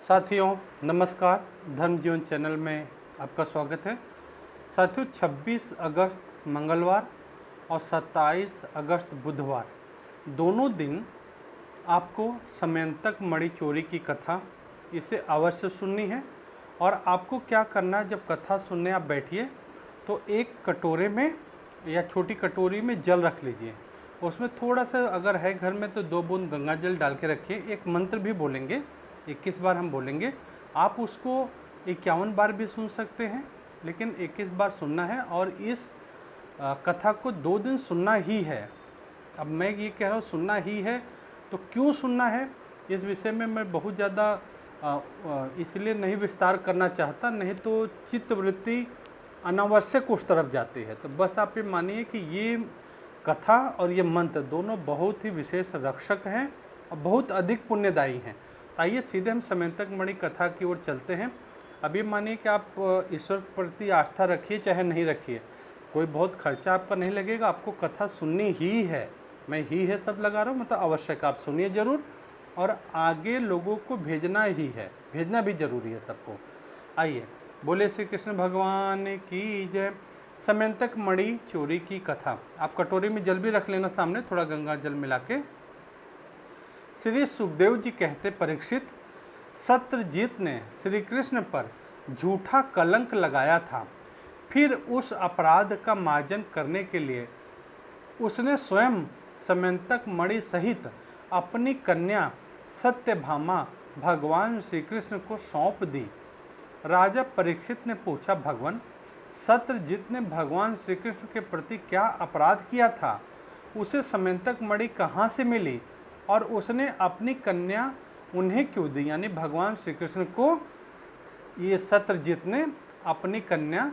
साथियों नमस्कार, धर्म जीवन चैनल में आपका स्वागत है। साथियों 26 अगस्त मंगलवार और 27 अगस्त बुधवार दोनों दिन आपको समयंतक मणि चोरी की कथा इसे अवश्य सुननी है। और आपको क्या करना है, जब कथा सुनने आप बैठिए तो एक कटोरे में या छोटी कटोरी में जल रख लीजिए। उसमें थोड़ा सा अगर है घर में तो 2 बूंद गंगा जल डाल के रखिए। एक मंत्र भी बोलेंगे, 21 बार हम बोलेंगे। आप उसको 51 बार भी सुन सकते हैं, लेकिन 21 बार सुनना है। और इस कथा को 2 दिन सुनना ही है। अब मैं ये कह रहा हूँ सुनना ही है, तो क्यों सुनना है इस विषय में मैं बहुत ज़्यादा इसलिए नहीं विस्तार करना चाहता, नहीं तो चित्तवृत्ति अनावश्यक उस तरफ जाती है। तो बस आप ये मानिए कि ये कथा और ये मंत्र दोनों बहुत ही विशेष रक्षक हैं और बहुत अधिक पुण्यदायी हैं। आइए सीधे हम समयंतक मणि कथा की ओर चलते हैं। अभी मानिए कि आप ईश्वर के प्रति आस्था रखिए चाहे नहीं रखिए, कोई बहुत खर्चा आपका नहीं लगेगा, आपको कथा सुननी ही है। मैं ही है सब लगा रहा हूँ, मतलब आवश्यक आप सुनिए ज़रूर, और आगे लोगों को भेजना ही है, भेजना भी जरूरी है सबको। आइए बोले श्री कृष्ण भगवान की जय। समयंतक मणि चोरी की कथा। आप कटोरी में जल भी रख लेना सामने, थोड़ा गंगा जल मिला के। श्री सुखदेव जी कहते, परीक्षित, सत्यजीत ने श्री कृष्ण पर झूठा कलंक लगाया था। फिर उस अपराध का मार्जन करने के लिए उसने स्वयं समयंतक मणि सहित अपनी कन्या सत्यभामा भगवान श्री कृष्ण को सौंप दी। राजा परीक्षित ने पूछा, भगवान, सत्यजीत ने भगवान श्री कृष्ण के प्रति क्या अपराध किया था? उसे समयंतक मणि कहाँ से मिली और उसने अपनी कन्या उन्हें क्यों दी? यानी भगवान श्री कृष्ण को ये सत्यजीत ने अपनी कन्या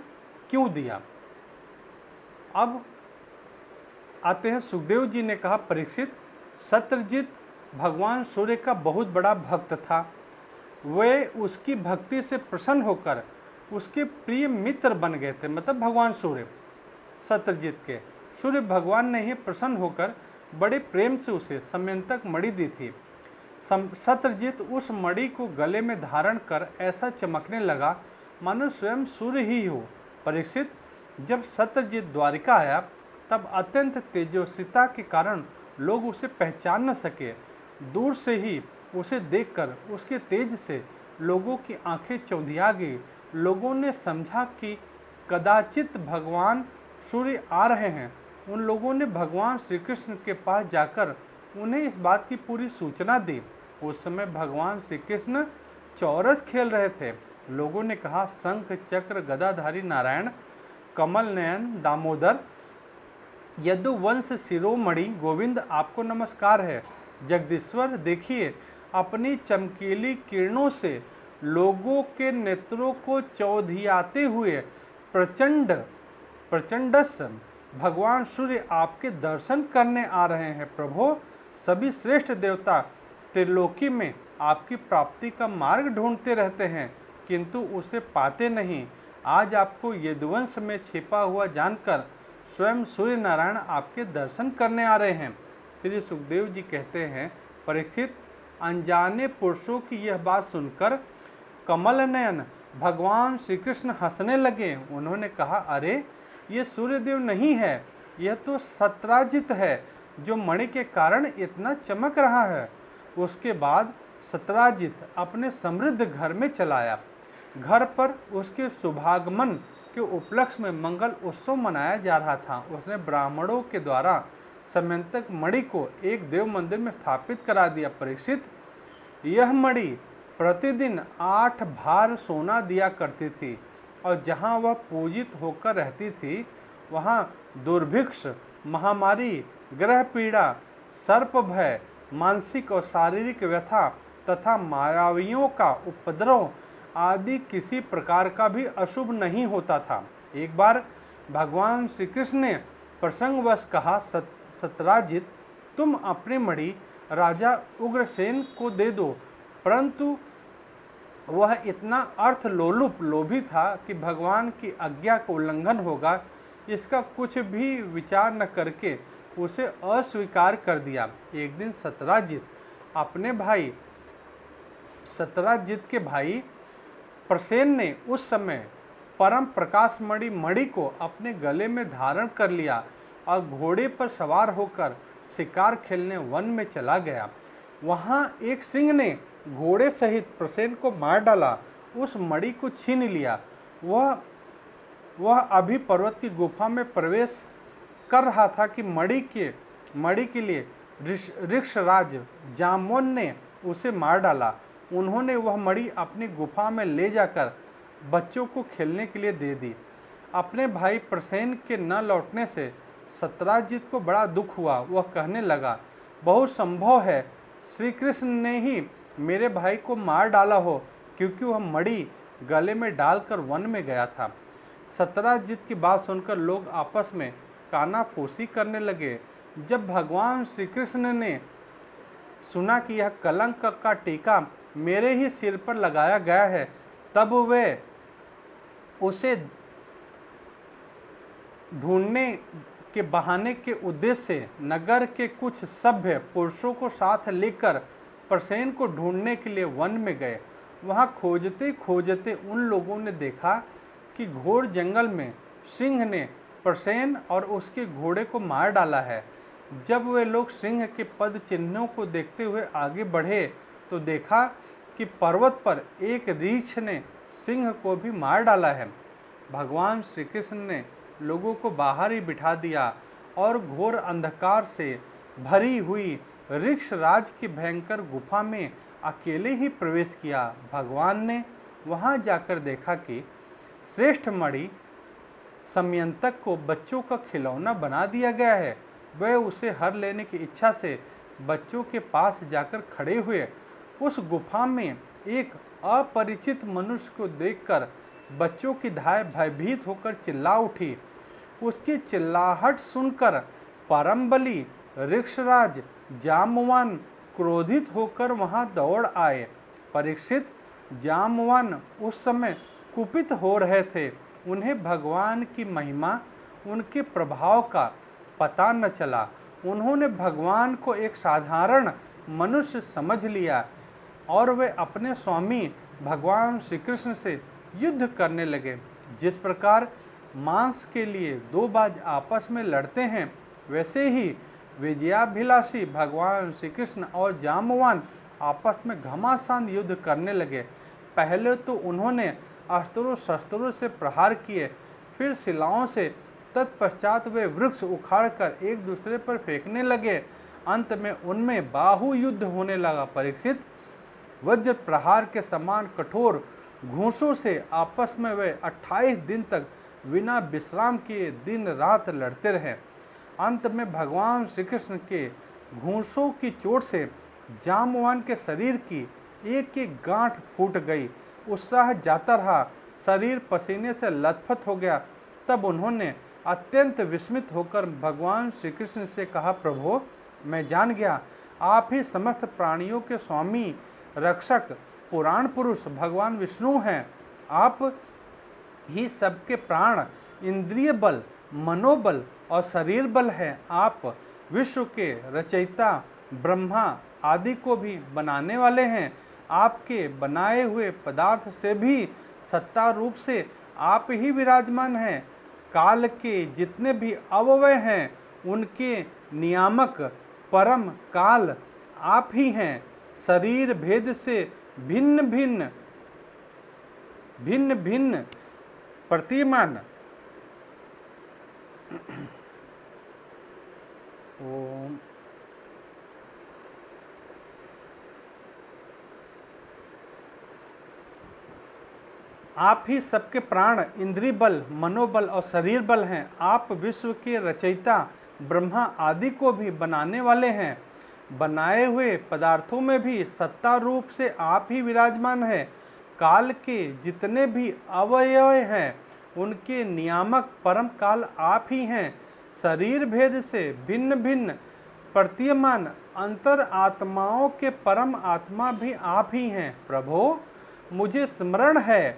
क्यों दिया? अब आते हैं, सुखदेव जी ने कहा, परीक्षित, सत्यजीत भगवान सूर्य का बहुत बड़ा भक्त था। वे उसकी भक्ति से प्रसन्न होकर उसके प्रिय मित्र बन गए थे। मतलब भगवान सूर्य सत्यजीत के, सूर्य भगवान ने ही प्रसन्न होकर बड़े प्रेम से उसे समयंतक मणि दी थी। सत्यजीत उस मणि को गले में धारण कर ऐसा चमकने लगा मानो स्वयं सूर्य ही हो। परीक्षित, जब सत्यजीत द्वारिका आया तब अत्यंत तेजस्विता के कारण लोग उसे पहचान न सके। दूर से ही उसे देखकर उसके तेज से लोगों की आंखें चौंधिया गई। लोगों ने समझा कि कदाचित भगवान सूर्य आ रहे हैं। उन लोगों ने भगवान श्री कृष्ण के पास जाकर उन्हें इस बात की पूरी सूचना दी। उस समय भगवान श्री कृष्ण चौरस खेल रहे थे। लोगों ने कहा, शंख चक्र गदाधारी नारायण, कमल नयन दामोदर, यदुवंश शिरोमणि गोविंद, आपको नमस्कार है। जगदीश्वर, देखिए, अपनी चमकीली किरणों से लोगों के नेत्रों को चौधियाते हुए प्रचंडस भगवान सूर्य आपके दर्शन करने आ रहे हैं। प्रभो, सभी श्रेष्ठ देवता त्रिलोकी में आपकी प्राप्ति का मार्ग ढूंढते रहते हैं, किंतु उसे पाते नहीं। आज आपको यदुवंश में छिपा हुआ जानकर स्वयं सूर्य नारायण आपके दर्शन करने आ रहे हैं। श्री सुखदेव जी कहते हैं, परीक्षित, अनजाने पुरुषों की यह बात सुनकर कमल नयन भगवान श्री कृष्ण हंसने लगे। उन्होंने कहा, अरे ये सूर्यदेव नहीं है, यह तो सत्यजीत है जो मणि के कारण इतना चमक रहा है। उसके बाद सत्यजीत अपने समृद्ध घर में चलाया। घर पर उसके शुभागमन के उपलक्ष्य में मंगल उत्सव मनाया जा रहा था। उसने ब्राह्मणों के द्वारा समयंतक मणि को एक देव मंदिर में स्थापित करा दिया। परीक्षित, यह मणि प्रतिदिन 8 भार सोना दिया करती थी और जहाँ वह पूजित होकर रहती थी वहाँ दुर्भिक्ष, महामारी, ग्रह पीड़ा, सर्प भय, मानसिक और शारीरिक व्यथा तथा मायावियों का उपद्रव आदि किसी प्रकार का भी अशुभ नहीं होता था। एक बार भगवान श्री कृष्ण ने प्रसंगवश कहा, सत्यजीत, तुम अपनी मणि राजा उग्रसेन को दे दो। परंतु वह इतना अर्थ लोभी था कि भगवान की आज्ञा का उल्लंघन होगा इसका कुछ भी विचार न करके उसे अस्वीकार कर दिया। एक दिन सत्यजीत अपने भाई सत्यराजीत के भाई प्रसेन ने उस समय परम प्रकाशमणि मणि को अपने गले में धारण कर लिया और घोड़े पर सवार होकर शिकार खेलने वन में चला गया। वहां एक सिंह ने घोड़े सहित प्रसेन को मार डाला, उस मणि को छीन लिया। वह अभी पर्वत की गुफा में प्रवेश कर रहा था कि मणि के लिए ऋक्षराज जामवन ने उसे मार डाला। उन्होंने वह मणि अपनी गुफा में ले जाकर बच्चों को खेलने के लिए दे दी। अपने भाई प्रसेन के न लौटने से सत्यराजीत को बड़ा दुख हुआ। वह कहने लगा, बहुत संभव है श्री कृष्ण ने ही मेरे भाई को मार डाला हो, क्योंकि वह मणि गले में डालकर वन में गया था। सत्यराजीत की बात सुनकर लोग आपस में कानाफूसी करने लगे। जब भगवान श्री कृष्ण ने सुना कि यह कलंक का टीका मेरे ही सिर पर लगाया गया है, तब वे उसे ढूंढने के बहाने के उद्देश्य से नगर के कुछ सभ्य पुरुषों को साथ लेकर प्रसेन को ढूंढने के लिए वन में गए। वहां खोजते खोजते उन लोगों ने देखा कि घोर जंगल में सिंह ने प्रसेन और उसके घोड़े को मार डाला है। जब वे लोग सिंह के पद चिन्हों को देखते हुए आगे बढ़े तो देखा कि पर्वत पर एक रीछ ने सिंह को भी मार डाला है। भगवान श्री कृष्ण ने लोगों को बाहर ही बिठा दिया और घोर अंधकार से भरी हुई ऋक्षराज की भयंकर गुफा में अकेले ही प्रवेश किया। भगवान ने वहां जाकर देखा कि श्रेष्ठ मणि समयंतक को बच्चों का खिलौना बना दिया गया है। वे उसे हर लेने की इच्छा से बच्चों के पास जाकर खड़े हुए। उस गुफा में एक अपरिचित मनुष्य को देखकर बच्चों की धाय भयभीत होकर चिल्ला उठी। उसकी चिल्लाहट सुनकर परम बली ऋक्षराज जामवान क्रोधित होकर वहां दौड़ आए। परीक्षित, जामवान उस समय कुपित हो रहे थे। उन्हें भगवान की महिमा, उनके प्रभाव का पता न चला। उन्होंने भगवान को एक साधारण मनुष्य समझ लिया और वे अपने स्वामी भगवान श्री कृष्ण से युद्ध करने लगे। जिस प्रकार मांस के लिए दो बाज आपस में लड़ते हैं, वैसे ही विजयाभिलाषी भगवान श्री कृष्ण और जामवान आपस में घमासान युद्ध करने लगे। पहले तो उन्होंने अस्त्रों शस्त्रों से प्रहार किए, फिर शिलाओं से, तत्पश्चात वे वृक्ष उखाड़कर एक दूसरे पर फेंकने लगे। अंत में उनमें बाहु युद्ध होने लगा। परीक्षित, वज्र प्रहार के समान कठोर घूंसों से आपस में वे 28 दिन तक बिना विश्राम किए दिन रात लड़ते रहे। अंत में भगवान श्री कृष्ण के घूंसों की चोट से जामवान के शरीर की एक एक गांठ फूट गई। उत्साह जाता रहा, शरीर पसीने से लथपथ हो गया। तब उन्होंने अत्यंत विस्मित होकर भगवान श्री कृष्ण से कहा, प्रभु, मैं जान गया आप ही समस्त प्राणियों के स्वामी, रक्षक, पुराण पुरुष भगवान विष्णु हैं। आप ही सबके प्राण, इंद्रिय बल, मनोबल और शरीर बल हैं। आप विश्व के रचयिता, ब्रह्मा आदि को भी बनाने वाले हैं। आपके बनाए हुए पदार्थ से भी सत्ता रूप से आप ही विराजमान हैं। काल के जितने भी अव्यय हैं, उनके नियामक परम काल आप ही हैं। शरीर भेद से भिन्न भिन्न प्रतिमान ओम आप ही सबके प्राण, इंद्रिय बल, मनोबल और शरीर बल हैं। आप विश्व के रचयिता, ब्रह्मा आदि को भी बनाने वाले हैं। बनाए हुए पदार्थों में भी सत्ता रूप से आप ही विराजमान हैं। काल के जितने भी अवयव हैं, उनके नियामक परम काल आप ही हैं। शरीर भेद से भिन्न भिन्न प्रतीयमान अंतर आत्माओं के परम आत्मा भी आप ही हैं। प्रभो, मुझे स्मरण है,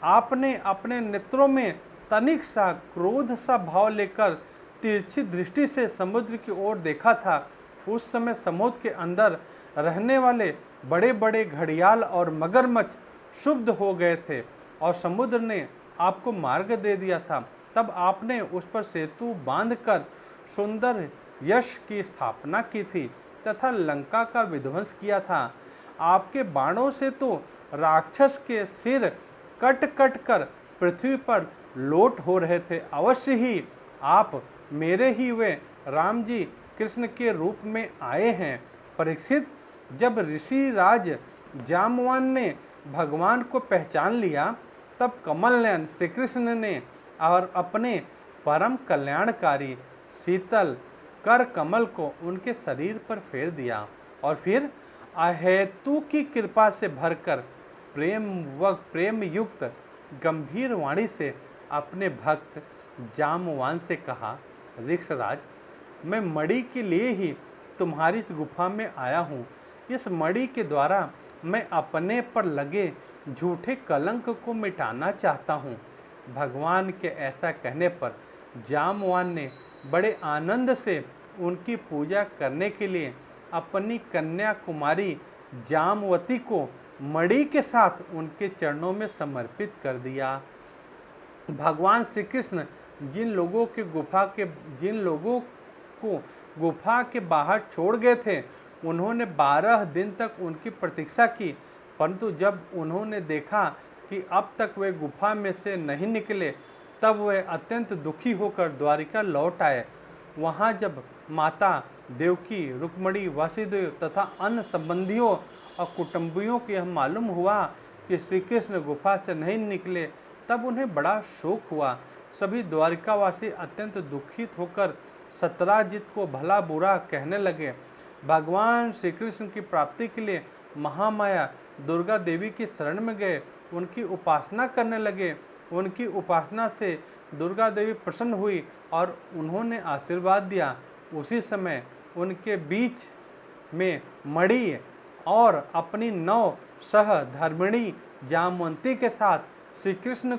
आपने अपने नेत्रों में तनिक सा क्रोध सा भाव लेकर तिरछी दृष्टि से समुद्र की ओर देखा था। उस समय समुद्र के अंदर रहने वाले बड़े बड़े घड़ियाल और मगरमच्छ क्षुब्ध हो गए थे और समुद्र ने आपको मार्ग दे दिया था। तब आपने उस पर सेतु बांधकर सुंदर यश की स्थापना की थी तथा लंका का विध्वंस किया था। आपके बाणों से तो राक्षस के सिर कट कट कर पृथ्वी पर लोट हो रहे थे। अवश्य ही आप मेरे ही वे राम जी कृष्ण के रूप में आए हैं। परीक्षित, जब ऋषि राज जामवान ने भगवान को पहचान लिया, तब कमल नयन श्री कृष्ण ने और अपने परम कल्याणकारी शीतल कर कमल को उनके शरीर पर फेर दिया और फिर अहेतु की कृपा से भरकर प्रेम युक्त गंभीर वाणी से अपने भक्त जामवान से कहा, ऋक्षराज, मैं मणि के लिए ही तुम्हारी इस गुफा में आया हूँ। इस मणि के द्वारा मैं अपने पर लगे झूठे कलंक को मिटाना चाहता हूँ। भगवान के ऐसा कहने पर जामवान ने बड़े आनंद से उनकी पूजा करने के लिए अपनी कन्या कुमारी जामवती को मणि के साथ उनके चरणों में समर्पित कर दिया। भगवान श्री कृष्ण जिन लोगों को गुफा के बाहर छोड़ गए थे, उन्होंने 12 दिन तक उनकी प्रतीक्षा की, परंतु जब उन्होंने देखा कि अब तक वे गुफा में से नहीं निकले, तब वे अत्यंत दुखी होकर द्वारिका लौट आए। वहाँ जब माता देवकी, रुक्मणी, वासुदेव तथा अन्य संबंधियों और कुटुंबियों को यह मालूम हुआ कि श्री कृष्ण गुफा से नहीं निकले, तब उन्हें बड़ा शोक हुआ। सभी द्वारिकावासी अत्यंत दुखित होकर सत्राजित को भला बुरा कहने लगे। भगवान श्री कृष्ण की प्राप्ति के लिए महामाया दुर्गा देवी की शरण में गए, उनकी उपासना करने लगे। उनकी उपासना से दुर्गा देवी प्रसन्न हुई और उन्होंने आशीर्वाद दिया। उसी समय उनके बीच में मणि और अपनी 9 सहधर्मिणी जामवंती के साथ श्री कृष्ण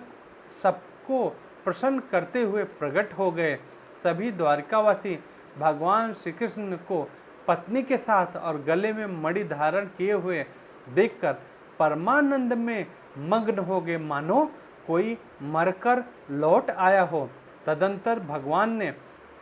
सबको प्रसन्न करते हुए प्रकट हो गए। सभी द्वारिकावासी भगवान श्री कृष्ण को पत्नी के साथ और गले में मणि धारण किए हुए देखकर परमानंद में मग्न हो गए, मानो कोई मरकर लौट आया हो। तदंतर भगवान ने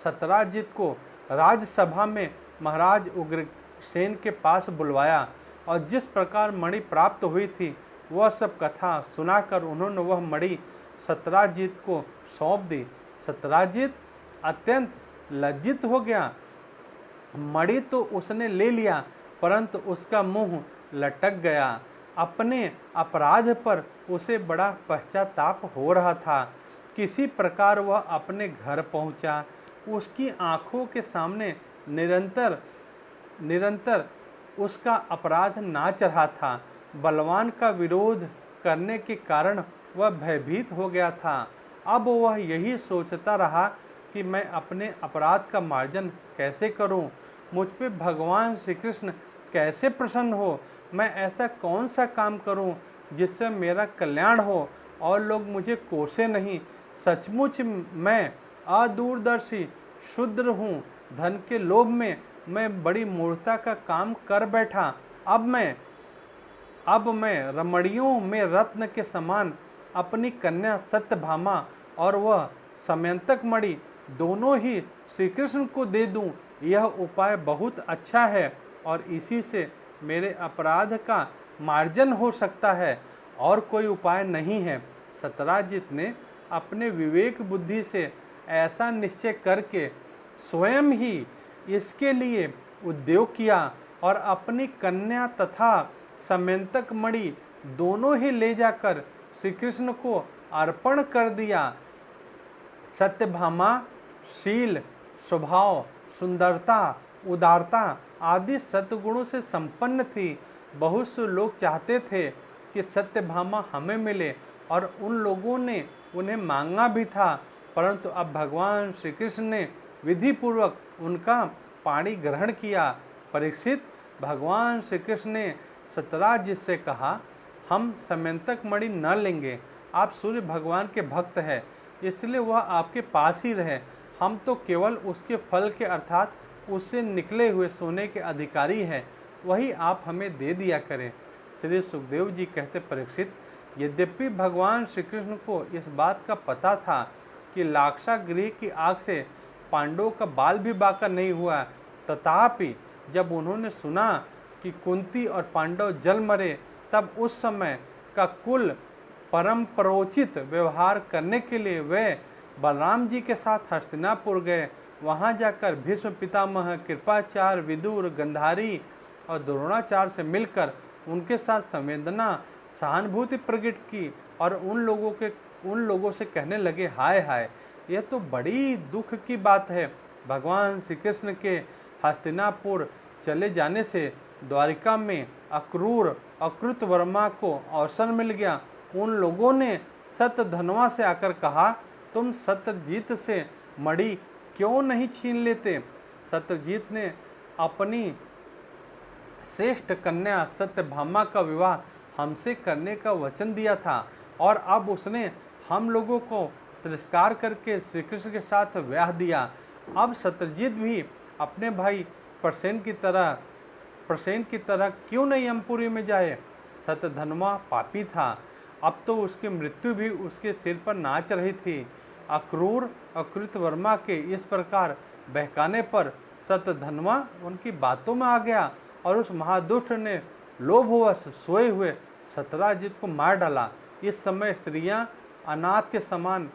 सत्राजित को राजसभा में महाराज उग्रसेन के पास बुलवाया और जिस प्रकार मणि प्राप्त हुई थी वह सब कथा सुनाकर उन्होंने वह मणि सत्राजित को सौंप दी। सत्राजित अत्यंत लज्जित हो गया। मणि तो उसने ले लिया, परंतु उसका मुंह लटक गया। अपने अपराध पर उसे बड़ा पश्चाताप हो रहा था। किसी प्रकार वह अपने घर पहुंचा। उसकी आंखों के सामने निरंतर उसका अपराध नाच रहा था। बलवान का विरोध करने के कारण वह भयभीत हो गया था। अब वह यही सोचता रहा कि मैं अपने अपराध का मार्जन कैसे करूं, मुझ पे भगवान श्री कृष्ण कैसे प्रसन्न हो, मैं ऐसा कौन सा काम करूं जिससे मेरा कल्याण हो और लोग मुझे कोसे नहीं। सचमुच मैं अदूरदर्शी शूद्र हूँ। धन के लोभ में मैं बड़ी मूर्खता का काम कर बैठा। अब मैं रमणियों में रत्न के समान अपनी कन्या सत्यभामा और वह समयंतक मणि दोनों ही श्री कृष्ण को दे दूं, यह उपाय बहुत अच्छा है और इसी से मेरे अपराध का मार्जन हो सकता है, और कोई उपाय नहीं है। सत्राजित ने अपने विवेक बुद्धि से ऐसा निश्चय करके स्वयं ही इसके लिए उद्योग किया और अपनी कन्या तथा समयंतक मणि दोनों ही ले जाकर श्री कृष्ण को अर्पण कर दिया। सत्यभामा शील, स्वभाव, सुंदरता, उदारता आदि सद्गुणों से संपन्न थी। बहुत से लोग चाहते थे कि सत्यभामा हमें मिले और उन लोगों ने उन्हें मांगा भी था, परंतु अब भगवान श्री कृष्ण ने विधि पूर्वक उनका पाणी ग्रहण किया। परीक्षित, भगवान श्री कृष्ण ने सत्राजित से कहा, हम समयंतक मणि न लेंगे। आप सूर्य भगवान के भक्त हैं, इसलिए वह आपके पास ही रहे। हम तो केवल उसके फल के अर्थात उससे निकले हुए सोने के अधिकारी हैं। वही आप हमें दे दिया करें। श्री सुखदेव जी कहते, परीक्षित, यद्यपि भगवान श्री कृष्ण को इस बात का पता था कि लाक्षागृह की आग से पांडवों का बाल भी बाका नहीं हुआ, तथापि जब उन्होंने सुना कि कुंती और पांडव जल मरे, तब उस समय का कुल परम्परोचित व्यवहार करने के लिए वे बलराम जी के साथ हस्तिनापुर गए। वहां जाकर भीष्म पितामह, कृपाचार्य, विदुर, गंधारी और द्रोणाचार्य से मिलकर उनके साथ संवेदना सहानुभूति प्रकट की और उन लोगों से कहने लगे, हाय हाय, यह तो बड़ी दुख की बात है। भगवान श्री कृष्ण के हस्तिनापुर चले जाने से द्वारिका में अक्रूर और कृतवर्मा को अवसर मिल गया। उन लोगों ने शतधन्वा से आकर कहा, तुम सत्यजीत से मणि क्यों नहीं छीन लेते? सत्यजीत ने अपनी श्रेष्ठ कन्या सत्यभामा का विवाह हमसे करने का वचन दिया था और अब उसने हम लोगों को तिरस्कार करके श्री कृष्ण के साथ ब्याह दिया। अब सत्यजीत भी अपने भाई प्रसेन की तरह क्यों नहीं यमपुरी में जाए? शतधन्वा पापी था, अब तो उसकी मृत्यु भी उसके सिर पर नाच रही थी। अक्रूर और कृतवर्मा के इस प्रकार बहकाने पर शतधन्वा उनकी बातों में आ गया और उस महादुष्ट ने लोभवश सोए हुए सत्यजीत को मार डाला। इस समय स्त्रियां अनाथ के समान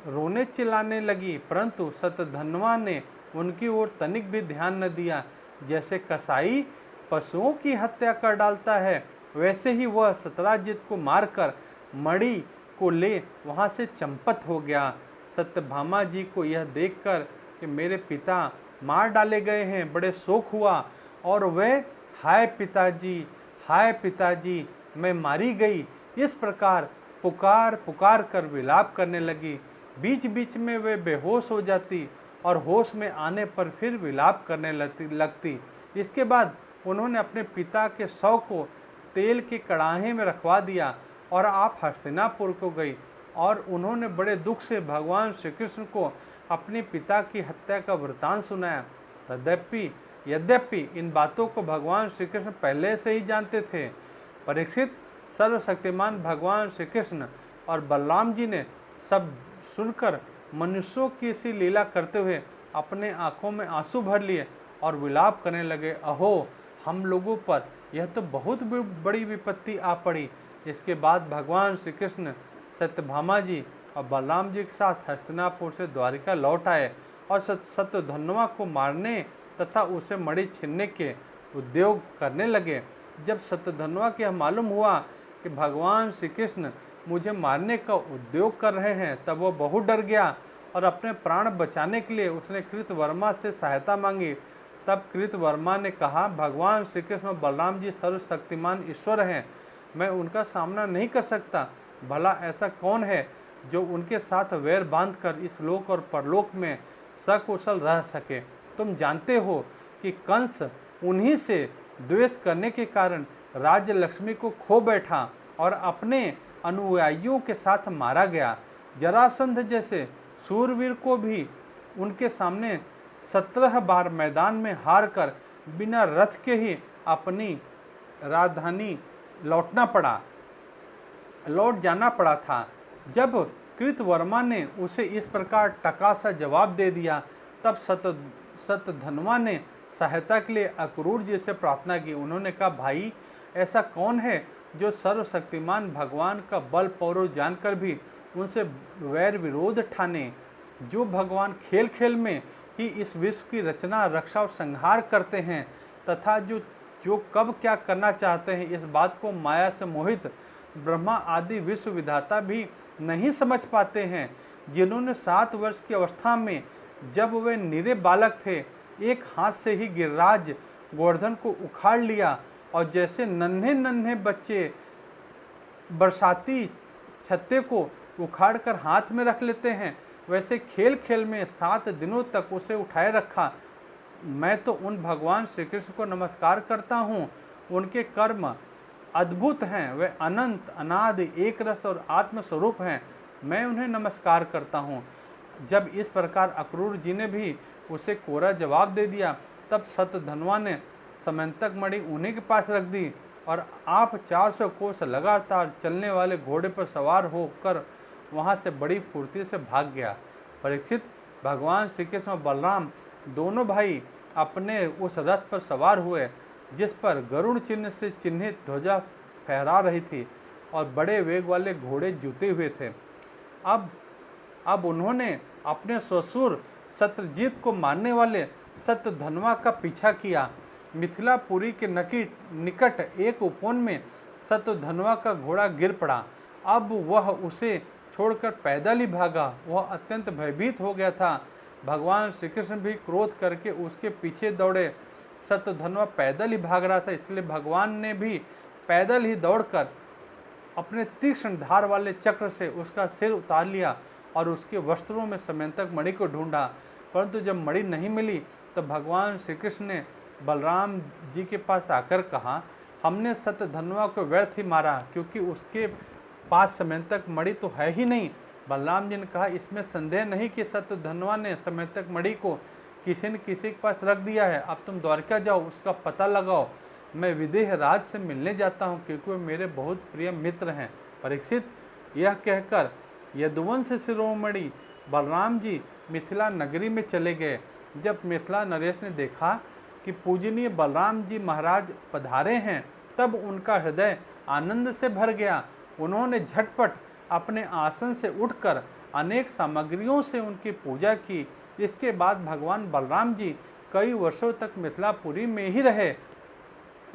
रोने चिल्लाने लगी, परंतु शतधन्वा ने उनकी ओर तनिक भी ध्यान न दिया। जैसे कसाई पशुओं की हत्या कर डालता है, वैसे ही वह सत्यजीत को मारकर मणि को ले वहां से चंपत हो गया। सत्यभामा जी को यह देखकर कि मेरे पिता मार डाले गए हैं, बड़े शोक हुआ और वे हाय पिताजी मैं मारी गई, इस प्रकार पुकार कर विलाप करने लगी। बीच बीच में वे बेहोश हो जाती और होश में आने पर फिर विलाप करने लगती। इसके बाद उन्होंने अपने पिता के शव को तेल के कड़ाहे में रखवा दिया और आप हस्तिनापुर को गई और उन्होंने बड़े दुख से भगवान श्री कृष्ण को अपने पिता की हत्या का वृतांत सुनाया। यद्यपि इन बातों को भगवान श्री कृष्ण पहले से ही जानते थे। परीक्षित, सर्वशक्तिमान भगवान श्री कृष्ण और बलराम जी ने सब सुनकर मनुष्यों की सी लीला करते हुए अपने आंखों में आंसू भर लिए और विलाप करने लगे, अहो हम लोगों पर यह तो बहुत बड़ी विपत्ति आ पड़ी। इसके बाद भगवान श्री कृष्ण सत्यभामा जी और बलराम जी के साथ हस्तिनापुर से द्वारिका लौट आए और शतधन्वा को मारने तथा उसे मणि छीनने के उद्योग करने लगे। जब शतधन्वा को यह मालूम हुआ कि भगवान श्री कृष्ण मुझे मारने का उद्योग कर रहे हैं, तब वह बहुत डर गया और अपने प्राण बचाने के लिए उसने कृतवर्मा से सहायता मांगी। तब कृतवर्मा ने कहा, भगवान श्री कृष्ण और बलराम जी सर्वशक्तिमान ईश्वर हैं, मैं उनका सामना नहीं कर सकता। भला ऐसा कौन है जो उनके साथ वैर बांधकर इस लोक और परलोक में सकुशल रह सके? तुम जानते हो कि कंस उन्हीं से द्वेष करने के कारण राज्य लक्ष्मी को खो बैठा और अपने अनुयायियों के साथ मारा गया। जरासंध जैसे सूरवीर को भी उनके सामने 17 बार मैदान में हार कर बिना रथ के ही अपनी राजधानी लौट जाना पड़ा था। जब कृतवर्मा ने उसे इस प्रकार टका सा जवाब दे दिया, तब शतधन्वा ने सहायता के लिए अक्रूर जी से प्रार्थना की। उन्होंने कहा, भाई ऐसा कौन है जो सर्वशक्तिमान भगवान का बल पौरुष जानकर भी उनसे वैर विरोध ठाने, जो भगवान खेल खेल में ही इस विश्व की रचना, रक्षा और संहार करते हैं तथा जो कब क्या करना चाहते हैं, इस बात को माया से मोहित ब्रह्मा आदि विश्व विधाता भी नहीं समझ पाते हैं, जिन्होंने 7 वर्ष की अवस्था में जब वे निरे बालक थे, एक हाथ से ही गिरिराज गोवर्धन को उखाड़ लिया और जैसे नन्हे नन्हे बच्चे बरसाती छत्ते को उखाड़कर हाथ में रख लेते हैं, वैसे खेल खेल में 7 दिनों तक उसे उठाए रखा। मैं तो उन भगवान श्री कृष्ण को नमस्कार करता हूँ, उनके कर्म अद्भुत हैं, वे अनंत अनादि एक रस और आत्मस्वरूप हैं, मैं उन्हें नमस्कार करता हूँ। जब इस प्रकार अक्रूर जी ने भी उसे कोरा जवाब दे दिया, तब शतधन्वा ने समंतक मणि उन्हीं के पास रख दी और आप 400 कोस लगातार चलने वाले घोड़े पर सवार होकर वहां से बड़ी फुर्ती से भाग गया। परीक्षित, भगवान श्री कृष्ण और बलराम दोनों भाई अपने उस रथ पर सवार हुए जिस पर गरुड़ चिन्ह से चिन्हित ध्वजा फहरा रही थी और बड़े वेग वाले घोड़े जुते हुए थे। अब उन्होंने अपने ससुर शत्रुजीत को मारने वाले शतधन्वा का पीछा किया। मिथिलापुरी के निकट एक उपवन में शतधन्वा का घोड़ा गिर पड़ा। अब वह उसे छोड़कर पैदल ही भागा। वह अत्यंत भयभीत हो गया था। भगवान श्री कृष्ण भी क्रोध करके उसके पीछे दौड़े। शतधन्वा पैदल ही भाग रहा था, इसलिए भगवान ने भी पैदल ही दौड़कर अपने तीक्ष्ण धार वाले चक्र से उसका सिर उतार लिया और उसके वस्त्रों में समंतक मणि को ढूंढा। परंतु जब मणि नहीं मिली तो भगवान श्री कृष्ण ने बलराम जी के पास आकर कहा, हमने शतधन्वा को व्यर्थ ही मारा क्योंकि उसके पास समंतक मणि तो है ही नहीं। बलराम जी ने कहा, इसमें संदेह नहीं कि शतधन्वा ने समंतक मणि को किसी न किसी के पास रख दिया है। अब तुम द्वारका जाओ, उसका पता लगाओ। मैं विदेह राज से मिलने जाता हूँ क्योंकि वे मेरे बहुत प्रिय मित्र हैं। परीक्षित, यह कहकर यदुवंश शिरोमणि बलराम जी मिथिला नगरी में चले गए। जब मिथिला नरेश ने देखा कि पूजनीय बलराम जी महाराज पधारे हैं तब उनका हृदय आनंद से भर गया। उन्होंने झटपट अपने आसन से उठकर अनेक सामग्रियों से उनकी पूजा की। इसके बाद भगवान बलराम जी कई वर्षों तक मिथिलापुरी में ही रहे।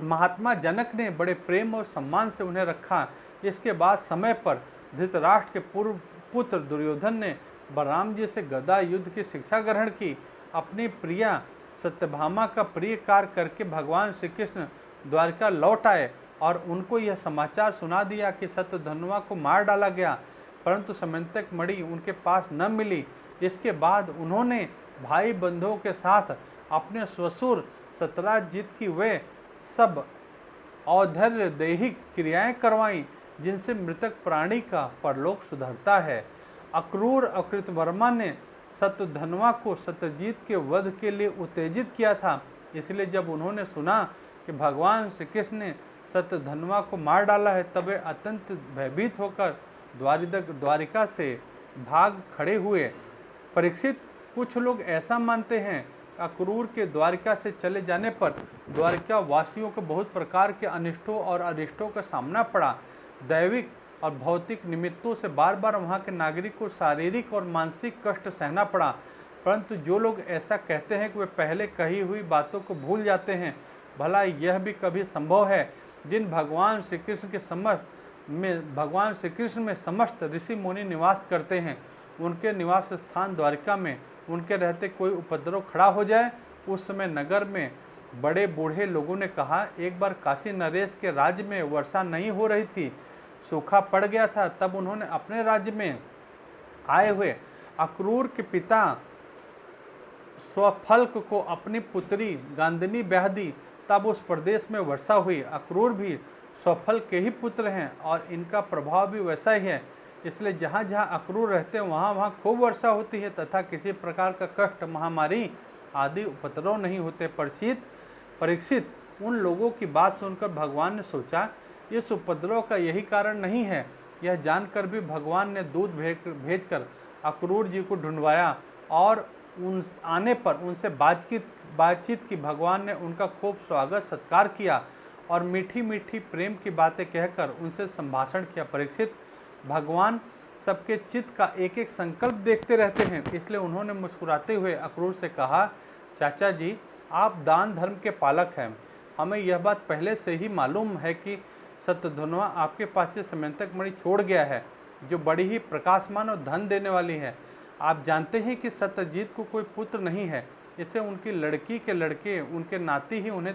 महात्मा जनक ने बड़े प्रेम और सम्मान से उन्हें रखा। इसके बाद समय पर धृतराष्ट्र के पूर्व पुत्र दुर्योधन ने बलराम जी से गदा युद्ध की शिक्षा ग्रहण की। अपनी प्रिया सत्यभामा का प्रिय कार्य करके भगवान श्री कृष्ण द्वारका लौट आए और उनको यह समाचार सुना दिया कि शतधन्वा को मार डाला गया, परंतु समंतक मणि उनके पास न मिली। इसके बाद उन्होंने भाई बंधुओं के साथ अपने ससुर शतराजीत की वे सब औधर्य दैहिक क्रियाएं करवाईं जिनसे मृतक प्राणी का परलोक सुधरता है। अक्रूर अकृतवर्मा ने शतधन्वा को शतजीत के वध के लिए उत्तेजित किया था। इसलिए जब उन्होंने सुना कि भगवान श्री कृष्ण ने शतधन्वा को मार डाला है तब वे अत्यंत भयभीत होकर द्वारिका से भाग खड़े हुए। परीक्षित, कुछ लोग ऐसा मानते हैं अक्रूर के द्वारिका से चले जाने पर द्वारिका वासियों को बहुत प्रकार के अनिष्टों और अरिष्टों का सामना पड़ा। दैविक और भौतिक निमित्तों से बार बार वहाँ के नागरिक को शारीरिक और मानसिक कष्ट सहना पड़ा। परंतु जो लोग ऐसा कहते हैं कि वे पहले कही हुई बातों को भूल जाते हैं, भला यह भी कभी संभव है? जिन भगवान श्री कृष्ण में समस्त ऋषि मुनि निवास करते हैं, उनके निवास स्थान द्वारिका में उनके रहते कोई उपद्रव खड़ा हो जाए। उस समय नगर में बड़े बूढ़े लोगों ने कहा, एक बार काशी नरेश के राज्य में वर्षा नहीं हो रही थी, सूखा पड़ गया था। तब उन्होंने अपने राज्य में आए हुए अक्रूर के पिता स्वफल्क को अपनी पुत्री गांधिनी ब्याह दी। तब उस प्रदेश में वर्षा हुई। अक्रूर भी स्वफल्क के ही पुत्र हैं और इनका प्रभाव भी वैसा ही है। इसलिए जहाँ जहाँ अक्रूर रहते हैं वहाँ खूब वर्षा होती है तथा किसी प्रकार का कष्ट, महामारी आदि उपद्रव नहीं होते। परीक्षित, उन लोगों की बात सुनकर भगवान ने सोचा, इस उपद्रव का यही कारण नहीं है। यह जानकर भी भगवान ने दूत भेजकर अक्रूर जी को ढूंढवाया और उन आने पर उनसे बातचीत की। भगवान ने उनका खूब स्वागत सत्कार किया और मीठी मीठी प्रेम की बातें कहकर उनसे संभाषण किया। परीक्षित, भगवान सबके चित्त का एक एक संकल्प देखते रहते हैं, इसलिए उन्होंने मुस्कुराते हुए अक्रूर से कहा, चाचा जी, आप दान धर्म के पालक हैं। हमें यह बात पहले से ही मालूम है कि शतधन्वा आपके पास से समंतक मणि छोड़ गया है, जो बड़ी ही प्रकाशमान और धन देने वाली है। आप जानते हैं कि शतजीत को कोई पुत्र नहीं है, इससे उनकी लड़की के लड़के, उनके नाती ही उन्हें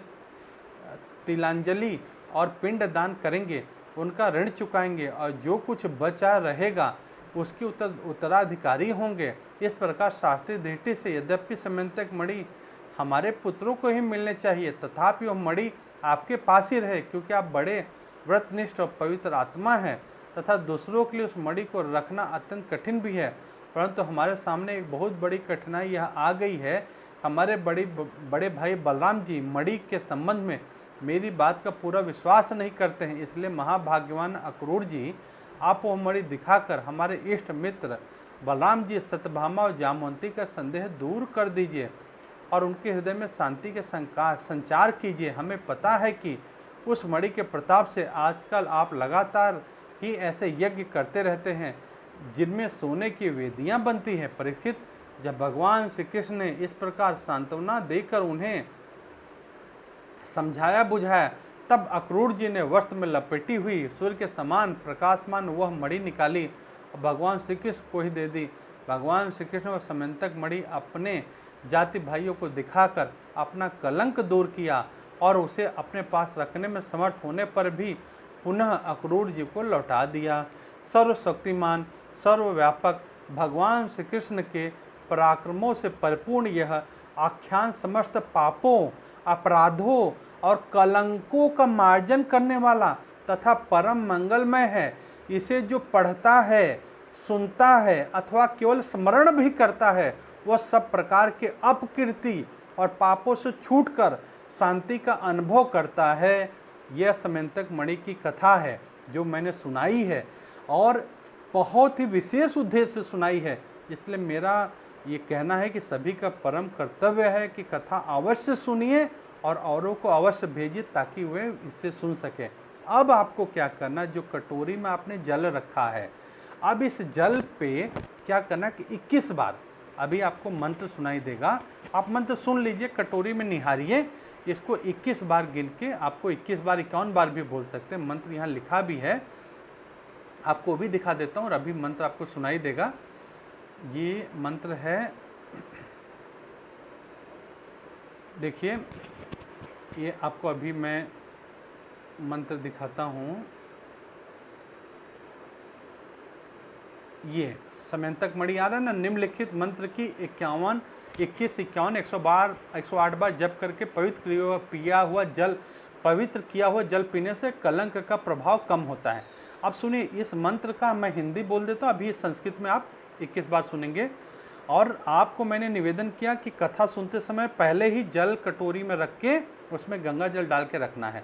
तिलांजलि और पिंड दान करेंगे, उनका ऋण चुकाएंगे और जो कुछ बचा रहेगा उसके उत्तराधिकारी होंगे। इस प्रकार शास्त्रीय दृष्टि से यद्यपि समंतक मणि हमारे पुत्रों को ही मिलने चाहिए, तथापि वह मणि आपके पास ही रहे, क्योंकि आप बड़े व्रतनिष्ठ और पवित्र आत्मा हैं तथा दूसरों के लिए उस मणि को रखना अत्यंत कठिन भी है। परंतु हमारे सामने एक बहुत बड़ी कठिनाई यह आ गई है हमारे बड़े भाई बलराम जी मणि के संबंध में मेरी बात का पूरा विश्वास नहीं करते हैं, इसलिए महाभाग्यवान अक्रूर जी आप वो मणि दिखाकर हमारे इष्ट मित्र बलराम जी, सत्यभामा और जामवंती का संदेह दूर कर दीजिए और उनके हृदय में शांति के संचार कीजिए। हमें पता है कि उस मणि के प्रताप से आजकल आप लगातार ही ऐसे यज्ञ करते रहते हैं जिनमें सोने की वेदियां बनती हैं। परीक्षित, जब भगवान श्री कृष्ण ने इस प्रकार सांत्वना देकर उन्हें समझाया बुझाया, तब अक्रूर जी ने वस्त्र में लपेटी हुई सूर्य के समान प्रकाशमान वह मणि निकाली और भगवान श्री कृष्ण को ही दे दी। भगवान श्री कृष्ण वह समंतक मणि अपने जाति भाइयों को दिखाकर अपना कलंक दूर किया और उसे अपने पास रखने में समर्थ होने पर भी पुनः अक्रूर जी को लौटा दिया। सर्वशक्तिमान सर्वव्यापक भगवान श्री कृष्ण के पराक्रमों से परिपूर्ण यह आख्यान समस्त पापों, अपराधों और कलंकों का मार्जन करने वाला तथा परम मंगलमय है। इसे जो पढ़ता है, सुनता है अथवा केवल स्मरण भी करता है, वह सब प्रकार के अपकीर्ति और पापों से छूटकर शांति का अनुभव करता है। यह समंतक मणि की कथा है जो मैंने सुनाई है और बहुत ही विशेष उद्देश्य से सुनाई है, इसलिए मेरा ये कहना है कि सभी का परम कर्तव्य है कि कथा अवश्य सुनिए और औरों को अवश्य भेजिए ताकि वे इससे सुन सकें। अब आपको क्या करना, जो कटोरी में आपने जल रखा है, अब इस जल पे क्या करना कि 21 बार, अभी आपको मंत्र सुनाई देगा, आप मंत्र सुन लीजिए, कटोरी में निहारिए, इसको 21 बार गिन के, आपको 21 बार 51 बार भी बोल सकते हैं। मंत्र यहाँ लिखा भी है, आपको भी दिखा देता हूँ और अभी मंत्र आपको सुनाई देगा। ये मंत्र है, देखिए ये आपको अभी मैं मंत्र दिखाता हूँ। ये समंतक मणि आ रहा है ना, निम्नलिखित मंत्र की 51, 21, 51, 108 बार जप करके पवित्र किया हुआ जल पीने से कलंक का प्रभाव कम होता है। अब सुनिए, इस मंत्र का मैं हिंदी बोल देता हूँ, अभी संस्कृत में आप 21 बार सुनेंगे। और आपको मैंने निवेदन किया कि कथा सुनते समय पहले ही जल कटोरी में रख के उसमें गंगा जल डाल के रखना है।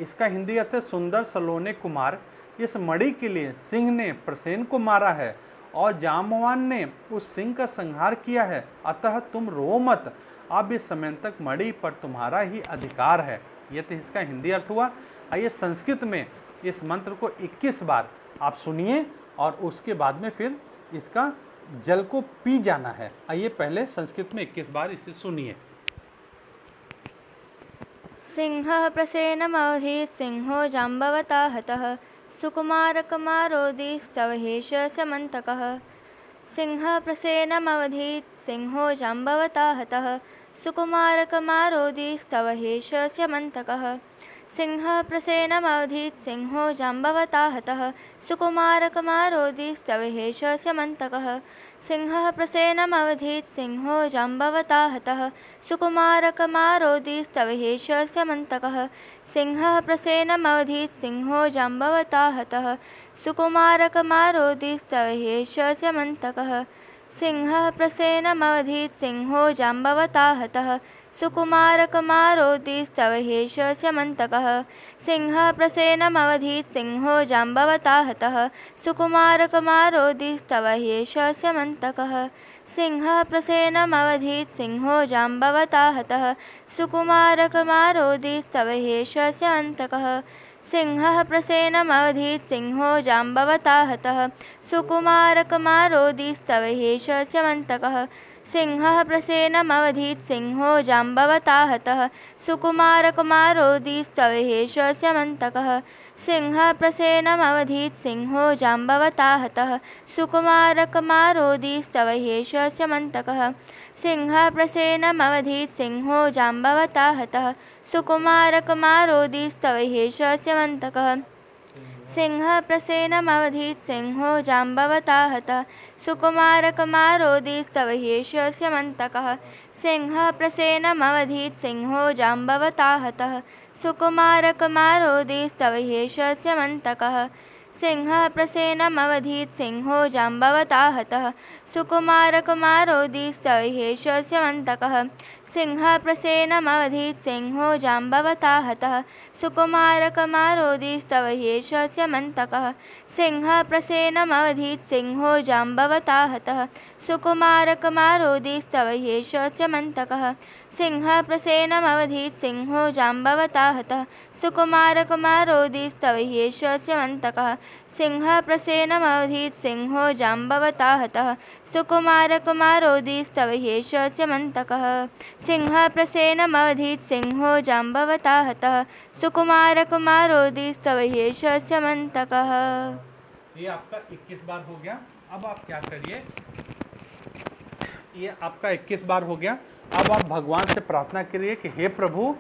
इसका हिंदी अर्थ है, सुंदर सलोने कुमार, इस मणि के लिए सिंह ने प्रसेन को मारा है और जामवान ने उस सिंह का संहार किया है, अतः तुम रो मत, अब इस समंतक मणि पर तुम्हारा ही अधिकार है। यह तो इसका हिंदी अर्थ हुआ। आइए संस्कृत में इस मंत्र को 21 बार आप सुनिए और उसके बाद में फिर इसका जल को पी जाना है। आइए पहले संस्कृत में 21 बार इसे सुनिए। सिंहः प्रसेनमवधीत् सिंहो जाम्बवता हतः सुकुमारकमारोदि सवहेश समन्तकः। सिंहः प्रसेनमवधीत् सिंहो जाम्बवता हतः सुकुमारकमारोदि सवहेश समन्तकः। सिंहः प्रसेनमवधीत् सिंहो जाम्बवता हतः सुकुमारकमारोदि सवहेश समन्तकः। सिंहः प्रसेनमवधीत् सिंहो जाम्बवता हतः सुकुमारकमारोदि सवहेश समन्तकः। सिंहः प्रसेनमवधीत् सिंहो जाम्बवता हतः सुकुमारकमारोदि सवहेश समन्तकः। सिंहः प्रसेनमवधीत् सिंहो जाम्बवता हतः सुकुमारकमारोदि सवहेश समन्तकः। सिंहः प्रसेनमवधीत् सिंहो जाम्बवता हतः सुकुमारकमारोदि सवहेश समन्तकः। सिंहः प्रसेनमवधीत् सिंहो जाम्बवता हतः सुकुमारकमारोदि सवहेश समन्तकः। सिंहः प्रसेनमवधीत् सिंहो जाम्बवता हतः सुकुमारकमारोदि सवहेश समन्तकः। सिंहः प्रसेनमवधीत् सिंहो जाम्बवता हतः सुकुमारकमारोदि सवहेश समन्तकः। सिंहः प्रसेनमवधीत् सिंहो जाम्बवता हतः सुकुमारकमारोदि सवहेश समन्तकः। सिंहः प्रसेनमवधीत् सिंहो जाम्बवता हतः सुकुमारकमारोदि सवहेश समन्तकः। सिंहः प्रसेनमवधीत् सिंहो जाम्बवता हतः सुकुमारकमारोदि सवहेश समन्तकः। सिंहः प्रसेनमवधीत् सिंहो जाम्बवता हतः सुकुमारकमारोदि सवहेश समन्तकः। सिंहः प्रसेनमवधीत् सिंहो जाम्बवता हतः सुकुमारकुमारोऽधीस्तवेहेशस्यमन्तकः सिंहः प्रसेनमवधीत् सिंहो जाम्बवता हतः सुकुमारकुमारोऽधीस्तवेहेशस्यमन्तकः सिंहः प्रसेनमवधीत् सिंहो जाम्बवता हतः सुकुमारकुमारोऽधीस्तवेहेशस्यमन्तकः सिंहः प्रसेनमवधीत् सिंहो जाम्बवता हतः सुकुमारकुमारोऽधीस्तवेहेशस्यमन्तकः सिंहः प्रसेनमवधीत् सिंहो जाम्बवता हतः सुकुमारकुमारोऽधीस्तवेहेशस्यमन्तकः सिंहः प्रसेनमवधीत् सिंहो जाम्बवता हतः सुकुमारकुमारोऽधीस्तवेहेशस्यमन्तकः। ये आपका 21 बार हो गया। अब आप क्या करिए, ये आपका 21 बार हो गया। अब आप भगवान से प्रार्थना करिए कि हे प्रभु,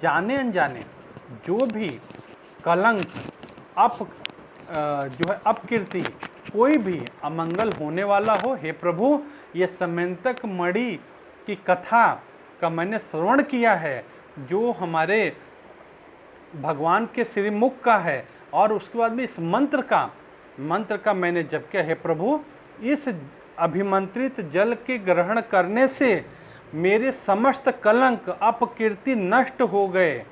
जाने अनजाने जो भी कलंक, जो है अपकीर्ति, कोई भी अमंगल होने वाला हो, हे प्रभु, ये समंतक मणि की कथा का मैंने श्रवण किया है, जो हमारे भगवान के श्रीमुख का है, और उसके बाद में इस मंत्र का मैंने जप किया। हे प्रभु, इस अभिमंत्रित जल के ग्रहण करने से मेरे समस्त कलंक अपकीर्ति नष्ट हो गए,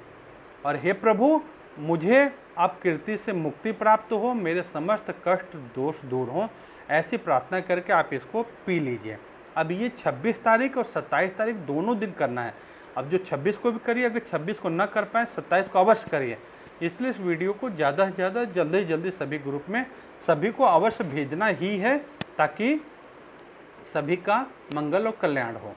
और हे प्रभु, मुझे अपकीर्ति से मुक्ति प्राप्त हो, मेरे समस्त कष्ट दोष दूर हों। ऐसी प्रार्थना करके आप इसको पी लीजिए। अब ये 26 तारीख और 27 तारीख दोनों दिन करना है। अब जो 26 को भी करिए, अगर 26 को ना कर पाए 27 को अवश्य करिए। इसलिए इस वीडियो को ज़्यादा से ज़्यादा जल्दी सभी ग्रुप में सभी को अवश्य भेजना ही है, ताकि सभी का मंगल और कल्याण हो।